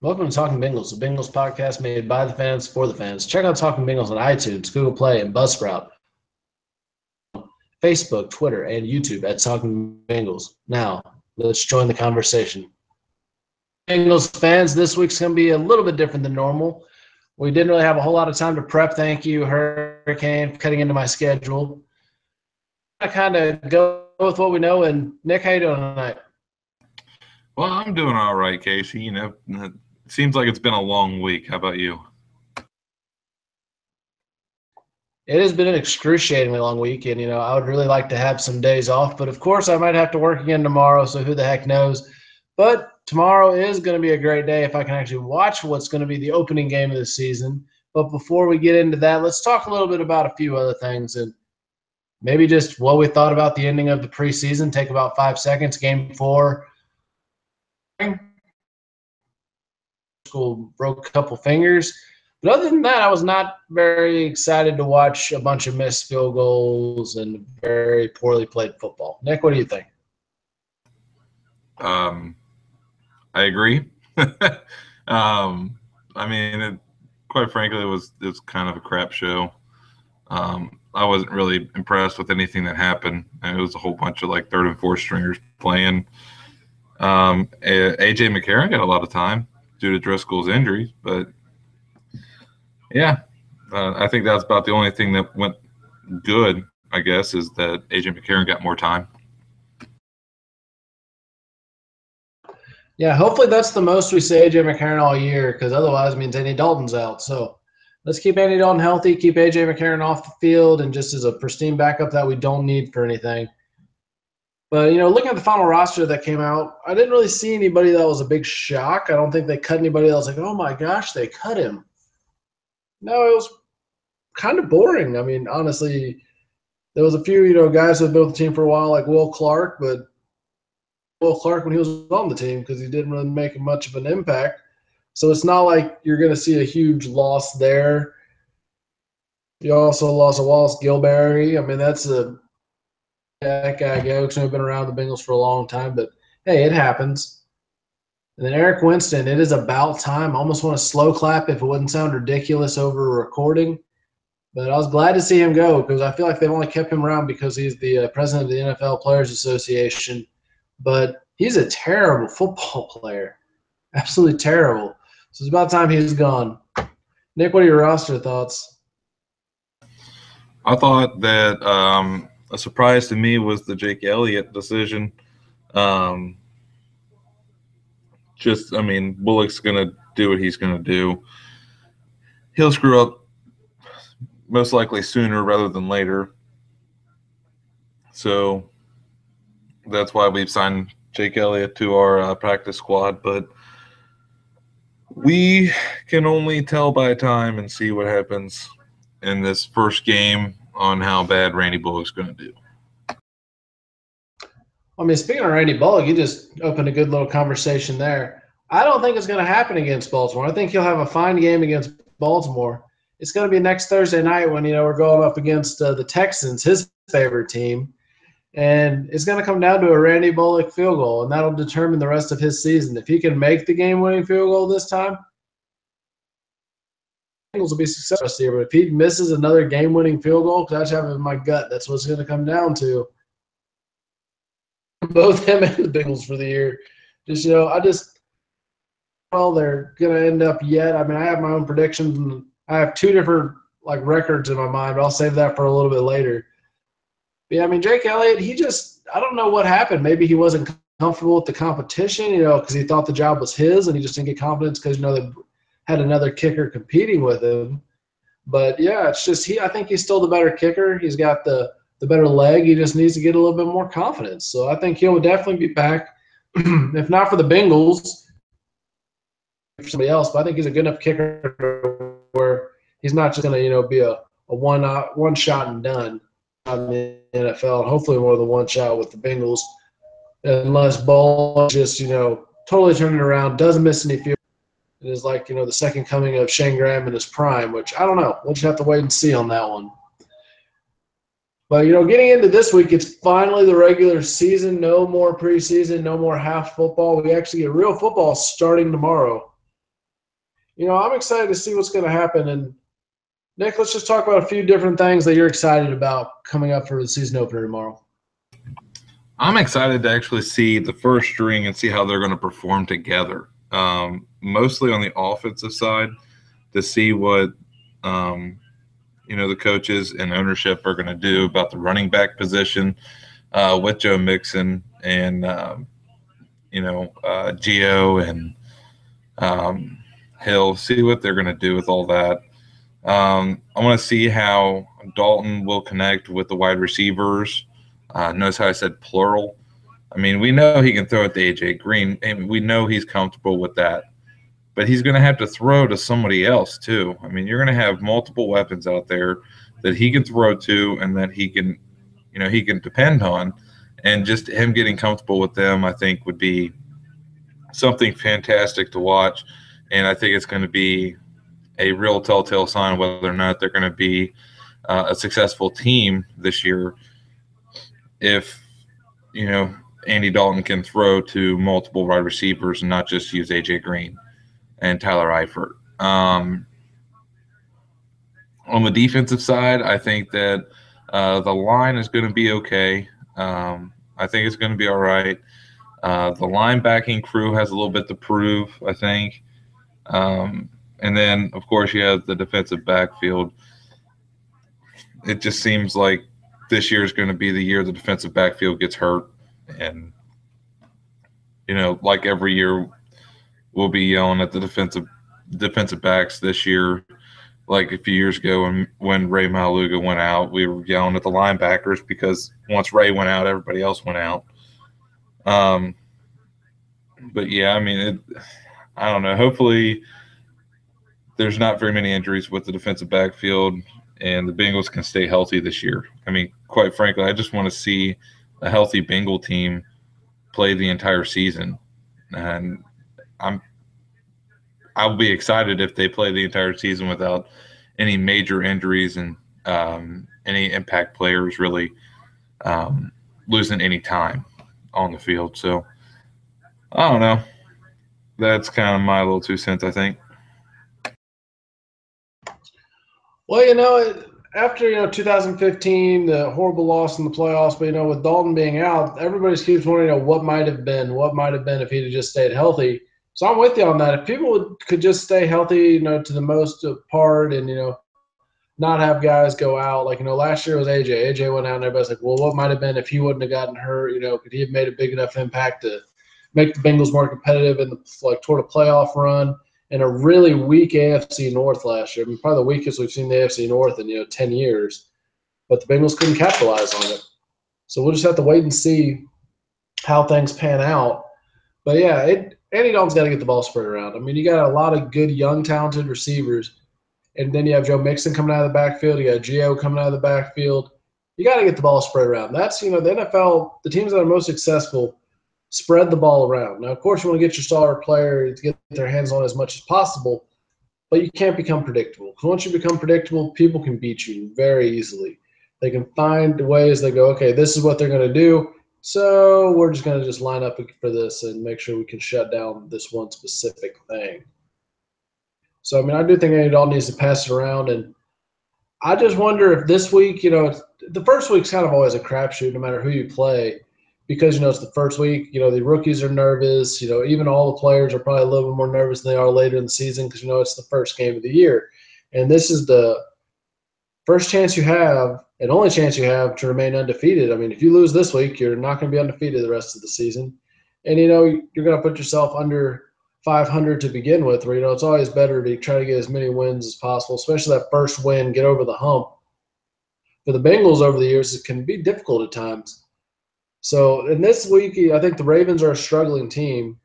Welcome to Talking Bengals, the Bengals podcast made by the fans for the fans. Check out Talking Bengals on iTunes, Google Play, and Buzzsprout, Facebook, Twitter, and YouTube at Talking Bengals. Now, let's join the conversation. Bengals fans, this week's going to be a little bit different than normal. We didn't really have a whole lot of time to prep. Thank you, Hurricane, cutting into my schedule. I kind of go with what we know. And Nick, how you doing tonight? Well, I'm doing all right, Casey. It seems like it's been a long week. How about you? It has been an excruciatingly long week, and I would really like to have some days off, but of course I might have to work again tomorrow, so who the heck knows. But tomorrow is going to be a great day if I can actually watch what's going to be the opening game of the season. But before we get into that, let's talk a little bit about a few other things and maybe just what we thought about the ending of the preseason. Take about 5 seconds. Game 4. School broke a couple fingers. But other than that, I was not very excited to watch a bunch of missed field goals and very poorly played football. Nick, what do you think? I agree. Quite frankly, it was kind of a crap show. I wasn't really impressed with anything that happened. And it was a whole bunch of third and fourth stringers playing. AJ McCarron got a lot of time due to Driscoll's injuries, but yeah, I think that's about the only thing that went good, I guess, is that AJ McCarron got more time. Yeah, hopefully that's the most we see AJ McCarron all year, because otherwise it means Andy Dalton's out. So let's keep Andy Dalton healthy, keep AJ McCarron off the field, and just as a pristine backup that we don't need for anything. But, looking at the final roster that came out, I didn't really see anybody that was a big shock. I don't think they cut anybody that was like, oh, my gosh, they cut him. No, it was kind of boring. I mean, honestly, there was a few, guys who had been with the team for a while, like Will Clark, but Will Clark when he was on the team because he didn't really make much of an impact. So it's not like you're going to see a huge loss there. You also lost a Wallace Gilberry. I mean, that's that guy goes. I've been around the Bengals for a long time, but hey, it happens. And then Eric Winston, it is about time. I almost want to slow clap if it wouldn't sound ridiculous over a recording. But I was glad to see him go because I feel like they've only kept him around because he's the president of the NFL Players Association. But he's a terrible football player. Absolutely terrible. So it's about time he's gone. Nick, what are your roster thoughts? I thought that a surprise to me was the Jake Elliott decision. Bullock's going to do what he's going to do. He'll screw up most likely sooner rather than later. So that's why we've signed Jake Elliott to our practice squad. But we can only tell by time and see what happens in this first game on how bad Randy Bullock's going to do. I mean, speaking of Randy Bullock, you just opened a good little conversation there. I don't think it's going to happen against Baltimore. I think he'll have a fine game against Baltimore. It's going to be next Thursday night when, we're going up against the Texans, his favorite team. And it's going to come down to a Randy Bullock field goal, and that'll determine the rest of his season. If he can make the game-winning field goal this time, the Bengals will be successful here. But if he misses another game-winning field goal, because I have it in my gut, that's what it's going to come down to. Both him and the Bengals for the year. They're going to end up yet. I mean, I have my own predictions, and I have two different records in my mind, but I'll save that for a little bit later. But yeah, I mean, Jake Elliott, I don't know what happened. Maybe he wasn't comfortable with the competition, because he thought the job was his, and he just didn't get confidence because, they had another kicker competing with him. But yeah, it's just I think he's still the better kicker. He's got the better leg. He just needs to get a little bit more confidence. So I think he'll definitely be back, if not for the Bengals, for somebody else. But I think he's a good enough kicker where he's not just going to, be a one shot and done in the NFL. And hopefully more than one shot with the Bengals, unless Ball just, totally turning it around, doesn't miss any field. It is the second coming of Shane Graham in his prime, which I don't know. We'll just have to wait and see on that one. But, getting into this week, it's finally the regular season. No more preseason, no more half football. We actually get real football starting tomorrow. I'm excited to see what's going to happen. And Nick, let's just talk about a few different things that you're excited about coming up for the season opener tomorrow. I'm excited to actually see the first string and see how they're going to perform together. Mostly on the offensive side, to see what the coaches and ownership are going to do about the running back position with Joe Mixon and Gio and Hill. See what they're going to do with all that. I want to see how Dalton will connect with the wide receivers. Notice how I said plural. I mean, we know he can throw it to A.J. Green, and we know he's comfortable with that. But he's going to have to throw to somebody else, too. I mean, you're going to have multiple weapons out there that he can throw to and that he can depend on. And just him getting comfortable with them, I think, would be something fantastic to watch. And I think it's going to be a real telltale sign whether or not they're going to be a successful team this year if, Andy Dalton can throw to multiple wide receivers and not just use A.J. Green and Tyler Eifert. On the defensive side, I think that the line is going to be okay. I think it's going to be all right. The linebacking crew has a little bit to prove, I think. And then, of course, you have the defensive backfield. It just seems like this year is going to be the year the defensive backfield gets hurt. And, like every year, we'll be yelling at the defensive backs this year. Like a few years ago when Ray Maluga went out, we were yelling at the linebackers because once Ray went out, everybody else went out. But, yeah, I mean, I don't know. Hopefully there's not very many injuries with the defensive backfield and the Bengals can stay healthy this year. I mean, quite frankly, I just want to see a healthy Bengal team play the entire season. And I'll be excited if they play the entire season without any major injuries and any impact players really losing any time on the field. So, I don't know. That's kind of my little 2 cents, I think. Well, after 2015, the horrible loss in the playoffs, but with Dalton being out, everybody keeps wondering what might have been if he'd have just stayed healthy. So I'm with you on that. If people could just stay healthy, to the most part, and not have guys go out. Like last year was AJ. AJ went out, and everybody's like, well, what might have been if he wouldn't have gotten hurt? Could he have made a big enough impact to make the Bengals more competitive in toward a playoff run? And a really weak AFC North last year. I mean, probably the weakest we've seen the AFC North in 10 years. But the Bengals couldn't capitalize on it. So we'll just have to wait and see how things pan out. But, yeah, Andy Dalton's got to get the ball spread around. I mean, you got a lot of good, young, talented receivers. And then you have Joe Mixon coming out of the backfield. You got Gio coming out of the backfield. You got to get the ball spread around. That's, the NFL, the teams that are most successful – spread the ball around. Now, of course, you want to get your star player to get their hands on as much as possible, but you can't become predictable. Because once you become predictable, people can beat you very easily. They can find ways they go, okay, this is what they're going to do, so we're just going to just line up for this and make sure we can shut down this one specific thing. So, I mean, I do think Andy Dalton needs to pass it around, and I just wonder if this week, the first week's kind of always a crapshoot no matter who you play. Because, it's the first week, the rookies are nervous. Even all the players are probably a little bit more nervous than they are later in the season because, it's the first game of the year. And this is the first chance you have and only chance you have to remain undefeated. I mean, if you lose this week, you're not going to be undefeated the rest of the season. And, you're going to put yourself under 500 to begin with where, it's always better to try to get as many wins as possible, especially that first win, get over the hump. For the Bengals over the years, it can be difficult at times. So in this week, I think the Ravens are a struggling team.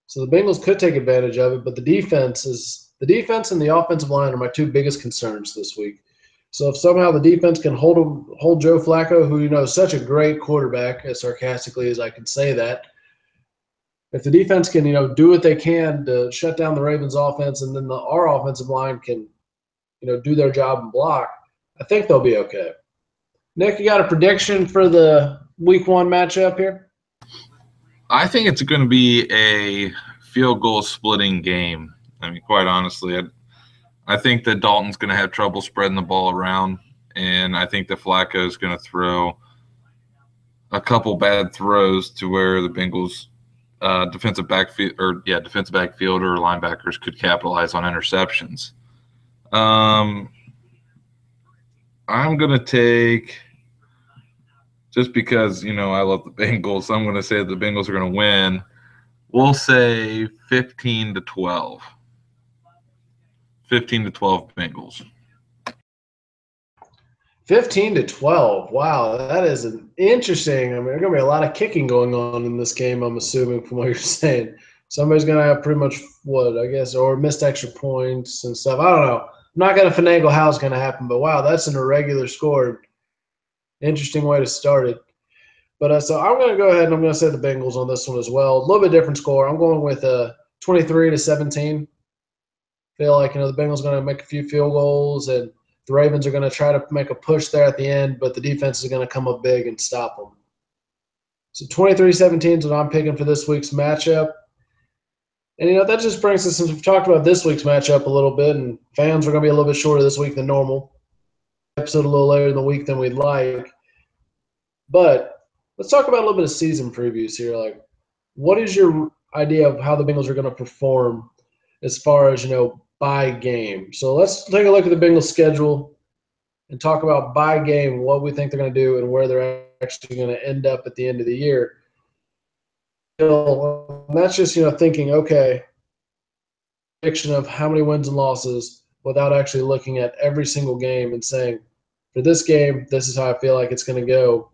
So the Bengals could take advantage of it, but the defense and the offensive line are my two biggest concerns this week. So if somehow the defense can hold Joe Flacco, who is such a great quarterback, as sarcastically as I can say that, if the defense can do what they can to shut down the Ravens offense, and then our offensive line can do their job and block, I think they'll be okay. Nick, you got a prediction for the Week 1 matchup here? I think it's going to be a field goal splitting game. I mean, quite honestly, I think that Dalton's going to have trouble spreading the ball around, and I think that Flacco is going to throw a couple bad throws to where the Bengals defensive backfield or linebackers could capitalize on interceptions. I'm going to take, just because, I love the Bengals, I'm going to say that the Bengals are going to win. We'll say 15-12. 15-12 Bengals. 15-12. Wow, that is an interesting. I mean, there's going to be a lot of kicking going on in this game, I'm assuming, from what you're saying. Somebody's going to have pretty much or missed extra points and stuff. I don't know. I'm not going to finagle how it's going to happen, but wow, that's an irregular score. Interesting way to start it. But so I'm going to go ahead and I'm going to say the Bengals on this one as well. A little bit different score. I'm going with 23-17. Feel like, the Bengals are going to make a few field goals, and the Ravens are going to try to make a push there at the end, but the defense is going to come up big and stop them. So 23-17 is what I'm picking for this week's matchup. And, that just brings us, since we've talked about this week's matchup a little bit, and fans are going to be a little bit shorter this week than normal. Episode a little later in the week than we'd like. But let's talk about a little bit of season previews here. Like, what is your idea of how the Bengals are going to perform as far as, by game? So let's take a look at the Bengals schedule and talk about by game what we think they're going to do and where they're actually going to end up at the end of the year. That's just, thinking, okay, prediction of how many wins and losses without actually looking at every single game and saying, for this game, this is how I feel like it's going to go.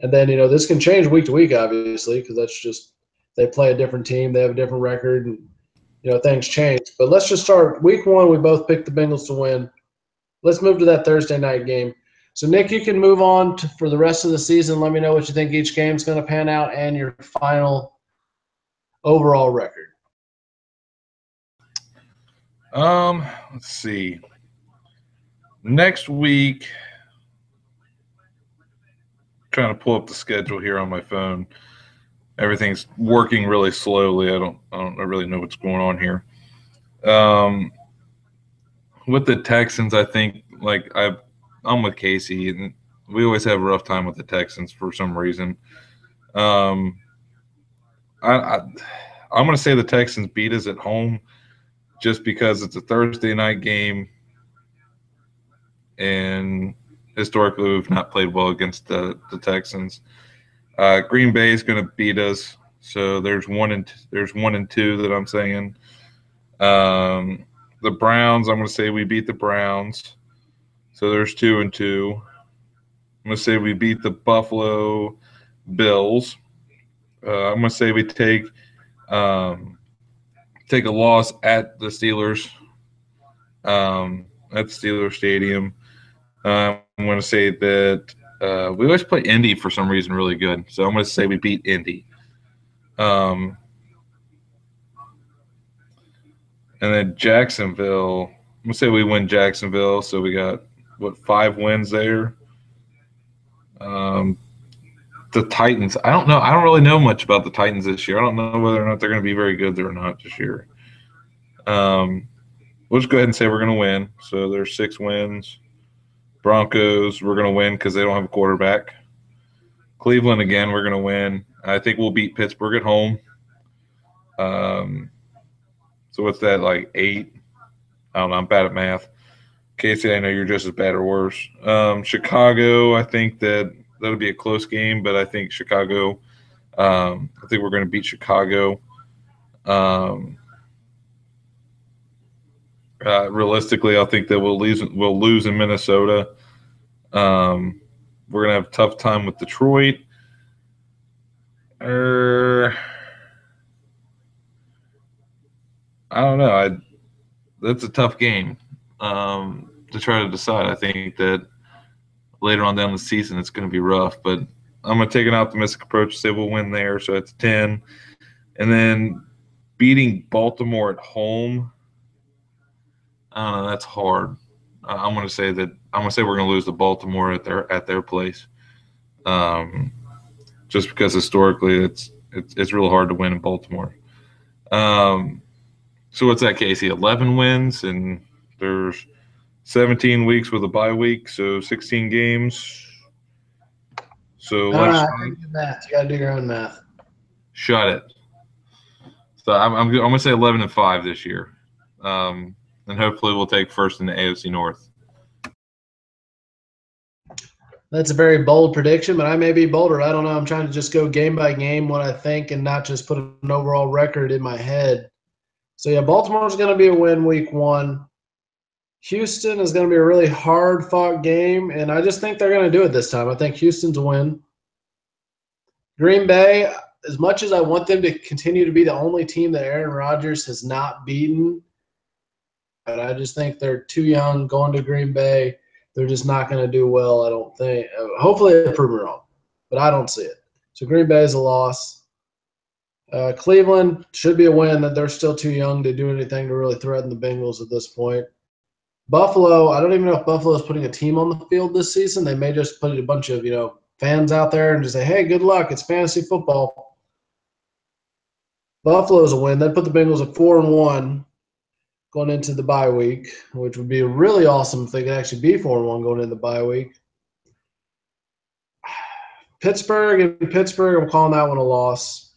And then, this can change week to week, obviously, because that's just they play a different team. They have a different record, and, things change. But let's just start. Week one, we both picked the Bengals to win. Let's move to that Thursday night game. So, Nick, you can move on for the rest of the season. Let me know what you think each game's going to pan out and your final overall record. Let's see. Next week, trying to pull up the schedule here on my phone. Everything's working really slowly. I don't really know what's going on here. With the Texans, I think I'm with Casey, and we always have a rough time with the Texans for some reason. I'm going to say the Texans beat us at home, just because it's a Thursday night game, and historically we've not played well against the Texans. Green Bay is going to beat us, so there's 1 and 2 that I'm saying. The Browns, I'm going to say we beat the Browns, so there's 2 and 2. I'm going to say we beat the Buffalo Bills. I'm going to say we take a loss at the Steelers, at Steelers Stadium. I'm going to say that we always play Indy for some reason really good, so I'm going to say we beat Indy. And then Jacksonville, I'm going to say we win Jacksonville, so we got, 5 wins there. The Titans, I don't know. I don't really know much about the Titans this year. I don't know whether or not they're going to be very good or not this year. We'll just go ahead and say we're going to win. So there's 6 wins. Broncos, we're going to win because they don't have a quarterback. Cleveland, again, we're going to win. I think we'll beat Pittsburgh at home. So what's that, 8? I don't know. I'm bad at math. Casey, I know you're just as bad or worse. Chicago, I think that'll be a close game, but I think Chicago, I think we're going to beat Chicago. Realistically, I think that we'll lose in Minnesota. We're going to have a tough time with Detroit. I don't know. That's a tough game to try to decide. I think that later on down the season it's going to be rough, but I'm going to take an optimistic approach, say we'll win there, so it's 10. And then beating Baltimore at home, I don't know, that's hard. I'm going to say we're going to lose to Baltimore at their place, just because historically it's real hard to win in Baltimore. So what's that, Casey? 11 wins, and there's 17 weeks with a bye week, so 16 games. So let's I can't do math. You got to do your own math. shut it. So I'm going to say 11-5 this year, and hopefully we'll take first in the AFC North. That's a very bold prediction, but I may be bolder. I don't know. I'm trying to just go game by game what I think and not just put an overall record in my head. So, yeah, Baltimore's going to be a win week 1. Houston is going to be a really hard-fought game, and I just think they're going to do it this time. I think Houston's a win. Green Bay, as much as I want them to continue to be the only team that Aaron Rodgers has not beaten, but I just think they're too young going to Green Bay. They're just not going to do well, I don't think. Hopefully they prove me wrong, but I don't see it. So Green Bay is a loss. Cleveland should be a win, that they're still too young to do anything to really threaten the Bengals at this point. Buffalo, I don't even know if Buffalo is putting a team on the field this season. They may just put a bunch of, fans out there and just say, hey, good luck. It's fantasy football. Buffalo's a win. That put the Bengals at 4-1 going into the bye week, which would be really awesome if they could actually be 4-1 going into the bye week. Pittsburgh, I'm calling that one a loss.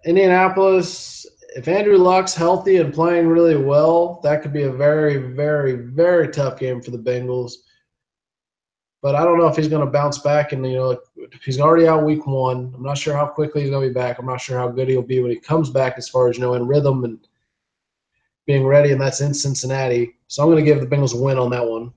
Indianapolis, if Andrew Luck's healthy and playing really well, that could be a very, very, very tough game for the Bengals. But I don't know if he's going to bounce back. And, if he's already out week 1, I'm not sure how quickly he's going to be back. I'm not sure how good he'll be when he comes back as far as, in rhythm and being ready, and that's in Cincinnati. So I'm going to give the Bengals a win on that one.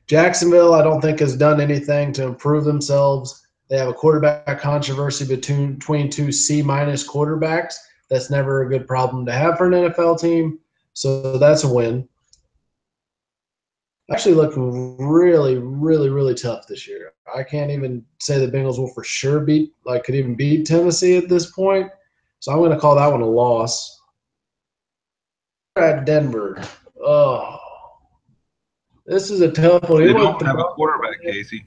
Jacksonville, I don't think has done anything to improve themselves. They have a quarterback controversy between 2 C-minus quarterbacks. That's never a good problem to have for an NFL team. So that's a win. Actually looking really, really, really tough this year. I can't even say the Bengals will for sure could even beat Tennessee at this point. So I'm going to call that one a loss. At Denver. Oh, this is a tough one. They don't have a quarterback, Casey.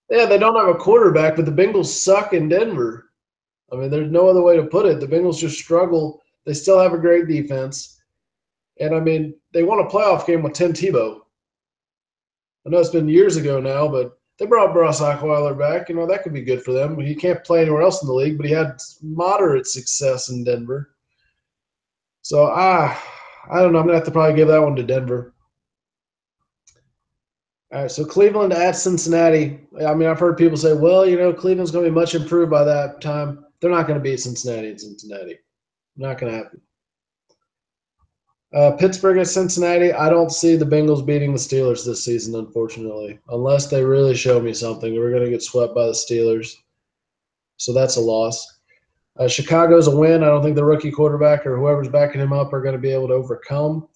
Yeah, they don't have a quarterback, but the Bengals suck in Denver. I mean, there's no other way to put it. The Bengals just struggle. They still have a great defense. And, I mean, they won a playoff game with Tim Tebow. I know it's been years ago now, but they brought Ross Osweiler back. That could be good for them. He can't play anywhere else in the league, but he had moderate success in Denver. So, I don't know. I'm going to have to probably give that one to Denver. All right, so Cleveland at Cincinnati. I mean, I've heard people say, well, Cleveland's going to be much improved by that time. They're not going to beat Cincinnati in Cincinnati. Not going to happen. Pittsburgh at Cincinnati. I don't see the Bengals beating the Steelers this season, unfortunately, unless they really show me something. We're going to get swept by the Steelers. So that's a loss. Chicago's a win. I don't think the rookie quarterback or whoever's backing him up are going to be able to overcome.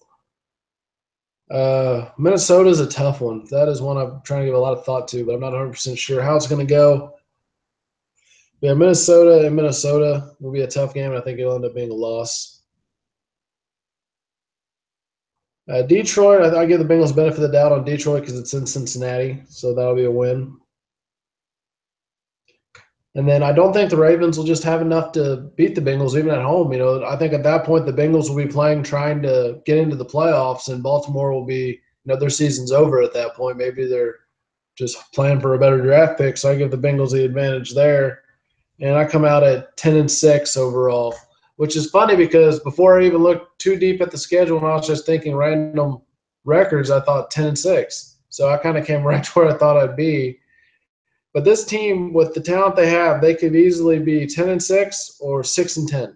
Minnesota's a tough one. That is one I'm trying to give a lot of thought to, but I'm not 100% sure how it's going to go. Yeah, Minnesota will be a tough game, and I think it'll end up being a loss. Detroit, I give the Bengals benefit of the doubt on Detroit because it's in Cincinnati, so that'll be a win. And then I don't think the Ravens will just have enough to beat the Bengals even at home. I think at that point the Bengals will be playing trying to get into the playoffs, and Baltimore will be, their season's over at that point. Maybe they're just playing for a better draft pick, so I give the Bengals the advantage there. And I come out at 10-6 overall, which is funny because before I even looked too deep at the schedule and I was just thinking random records, I thought 10-6. So I kind of came right to where I thought I'd be. But this team, with the talent they have, they could easily be 10-6 or 6-10.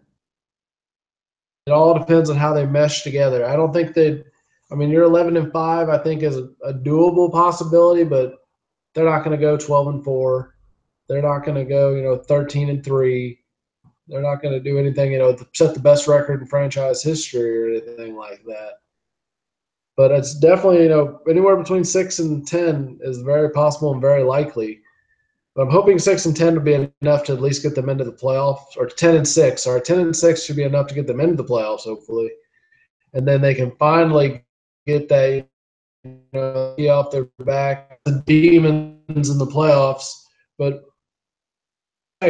It all depends on how they mesh together. I don't think you're 11-5, I think is a doable possibility, but they're not going to go 12-4. They're not going to go, 13-3. They're not going to do anything, to set the best record in franchise history or anything like that. But it's definitely, anywhere between 6 and 10 is very possible and very likely. But I'm hoping 6 and 10 would be enough to at least get them into the playoffs, or 10-6. Sorry, 10-6 should be enough to get them into the playoffs, hopefully. And then they can finally get that, off their back, the demons in the playoffs. But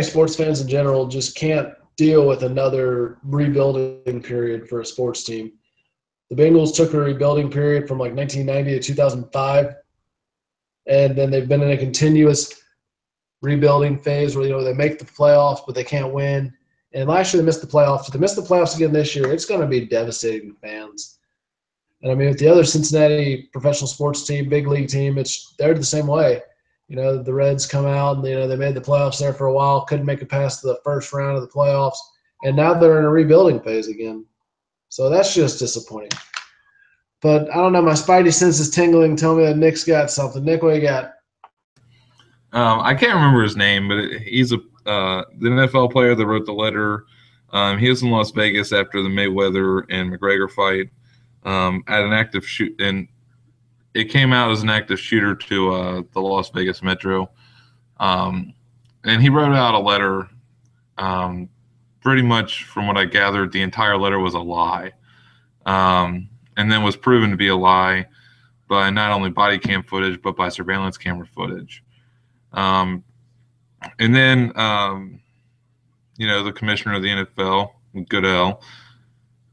sports fans in general just can't deal with another rebuilding period for a sports team. The Bengals took a rebuilding period from like 1990 to 2005, and then they've been in a continuous rebuilding phase where they make the playoffs but they can't win. And last year they missed the playoffs. If they miss the playoffs again this year, it's going to be devastating to fans. And I mean, with the other Cincinnati professional sports team, big league team, they're the same way. The Reds come out and they made the playoffs there for a while, couldn't make it past the first round of the playoffs, and now they're in a rebuilding phase again. So that's just disappointing. But I don't know, my spidey sense is tingling. Tell me that Nick's got something. Nick, what you got? I can't remember his name, but he's the NFL player that wrote the letter. He was in Las Vegas after the Mayweather and McGregor fight. At an active shoot, and it came out as an active shooter to the Las Vegas Metro. And he wrote out a letter. Pretty much, from what I gathered, the entire letter was a lie, and then was proven to be a lie by not only body cam footage but by surveillance camera footage. And then, the commissioner of the NFL, Goodell,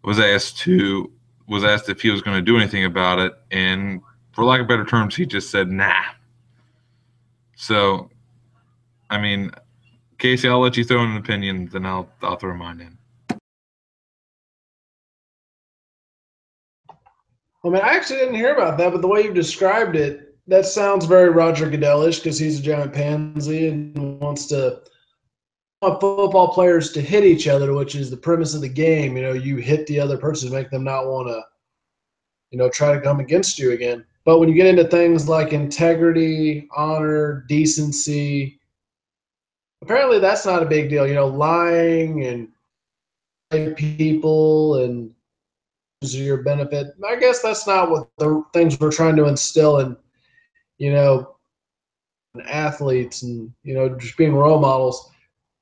was asked if he was going to do anything about it, and for lack of better terms, he just said nah. So, I mean, Casey, I'll let you throw in an opinion, then I'll throw mine in. I mean, I actually didn't hear about that, but the way you described it, that sounds very Roger Goodell-ish because he's a giant pansy and wants football players to hit each other, which is the premise of the game. You hit the other person to make them not want to, try to come against you again. But when you get into things like integrity, honor, decency, apparently that's not a big deal. Lying and people and to your benefit. I guess that's not what the things we're trying to instill in, athletes and, just being role models.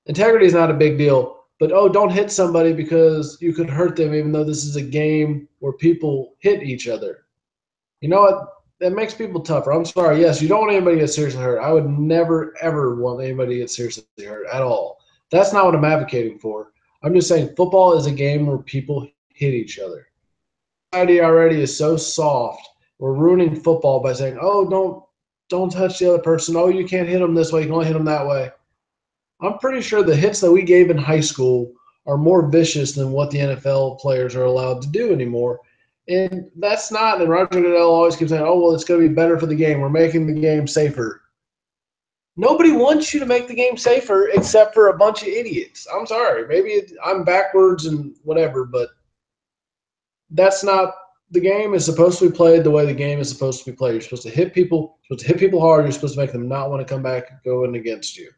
Integrity is not a big deal, but don't hit somebody because you could hurt them, even though this is a game where people hit each other. You know what? That makes people tougher. I'm sorry. Yes, you don't want anybody to get seriously hurt. I would never, ever want anybody to get seriously hurt at all. That's not what I'm advocating for. I'm just saying football is a game where people hit each other. Society already is so soft. We're ruining football by saying, don't touch the other person. You can't hit them this way. You can only hit them that way. I'm pretty sure the hits that we gave in high school are more vicious than what the NFL players are allowed to do anymore. And that's not, and Roger Goodell always keeps saying, it's going to be better for the game. We're making the game safer. Nobody wants you to make the game safer except for a bunch of idiots. I'm sorry. Maybe I'm backwards and whatever, but that's not – the game is supposed to be played the way the game is supposed to be played. You're supposed to hit people hard. You're supposed to make them not want to come back and go in against you.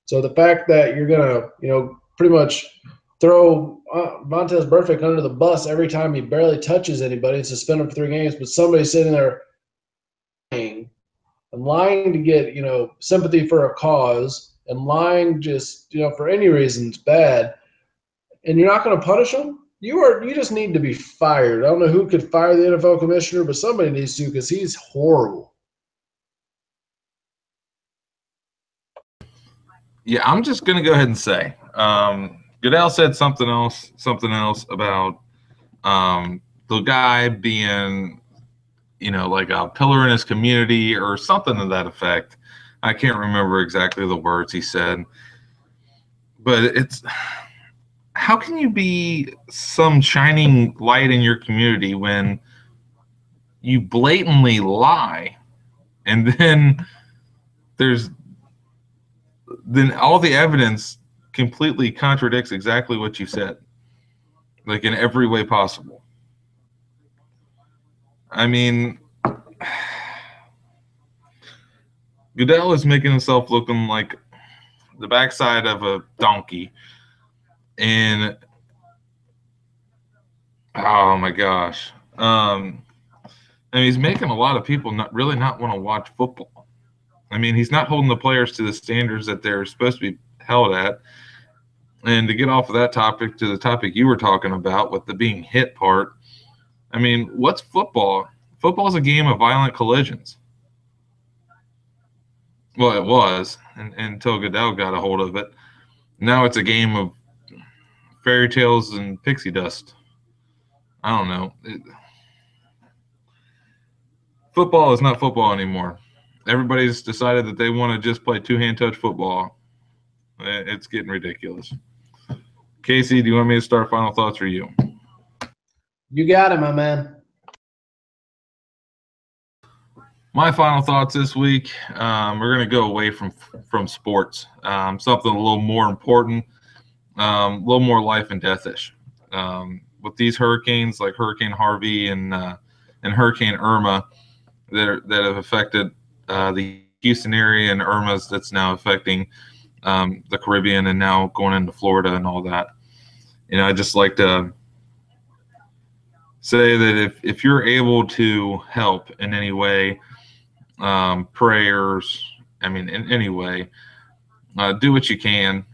So the fact that you're going to, pretty much throw Vontaze Burfict under the bus every time he barely touches anybody and suspend him for 3 games, but somebody's sitting there lying to get, sympathy for a cause and lying just, for any reason is bad, and you're not going to punish them, you just need to be fired. I don't know who could fire the NFL commissioner, but somebody needs to because he's horrible. Yeah, I'm just going to go ahead and say Goodell said something else about the guy being, like a pillar in his community or something to that effect. I can't remember exactly the words he said. But it's – how can you be some shining light in your community when you blatantly lie and then then all the evidence completely contradicts exactly what you said, like in every way possible? I mean, Goodell is making himself looking like the backside of a donkey. And, oh my gosh. And he's making a lot of people not want to watch football. I mean, he's not holding the players to the standards that they're supposed to be held at. And to get off of that topic to the topic you were talking about with the being hit part, I mean, what's football? Football is a game of violent collisions. Well, it was until Goodell got a hold of it. Now it's a game of fairy tales and pixie dust. I don't know. Football is not football anymore. Everybody's decided that they want to just play two-hand touch football. It's getting ridiculous. Casey, do you want me to start final thoughts or you? You got it, my man. My final thoughts this week, we're going to go away from sports. Something a little more important, a little more life and death-ish. With these hurricanes like Hurricane Harvey and Hurricane Irma that have affected the Houston area, and Irma's that's now affecting the Caribbean and now going into Florida and all that. I'd just like to say that if you're able to help in any way, prayers, in any way, do what you can.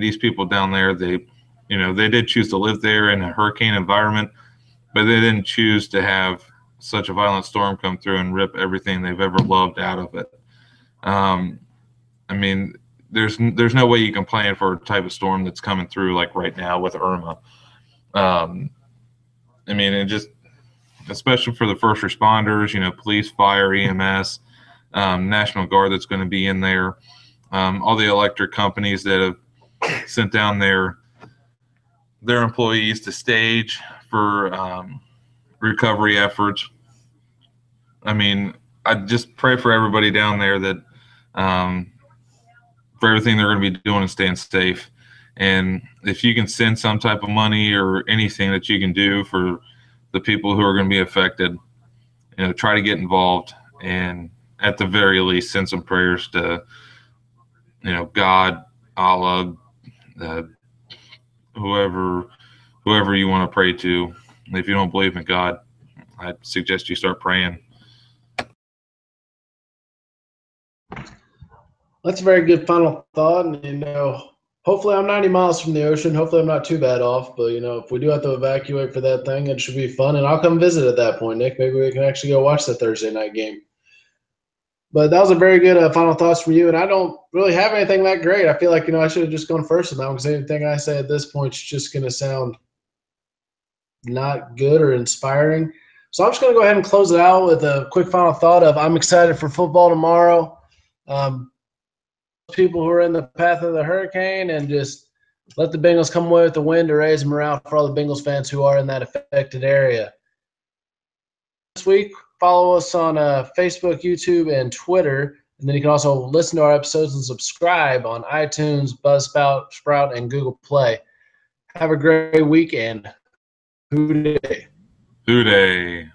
These people down there, they did choose to live there in a hurricane environment, but they didn't choose to have such a violent storm come through and rip everything they've ever loved out of it. There's no way you can plan for a type of storm that's coming through like right now with Irma. And just especially for the first responders, police, fire, EMS, National Guard that's going to be in there, all the electric companies that have sent down their employees to stage for recovery efforts. I just pray for everybody down there that for everything they're going to be doing and staying safe. And if you can send some type of money or anything that you can do for the people who are going to be affected, try to get involved, and at the very least send some prayers to, God, Allah, whoever you want to pray to. If you don't believe in God, I suggest you start praying. That's a very good final thought. And, hopefully I'm 90 miles from the ocean. Hopefully I'm not too bad off. But, if we do have to evacuate for that thing, it should be fun. And I'll come visit at that point, Nick. Maybe we can actually go watch the Thursday night game. But that was a very good final thoughts from you. And I don't really have anything that great. I feel like, I should have just gone first on that one, because anything I say at this point is just going to sound not good or inspiring. So I'm just going to go ahead and close it out with a quick final thought of I'm excited for football tomorrow. People who are in the path of the hurricane, and just let the Bengals come away with the win to raise morale for all the Bengals fans who are in that affected area. This week, follow us on Facebook, YouTube, and Twitter. And then you can also listen to our episodes and subscribe on iTunes, Buzzsprout, Sprout, and Google Play. Have a great weekend. Hoo-day. Hoo-day.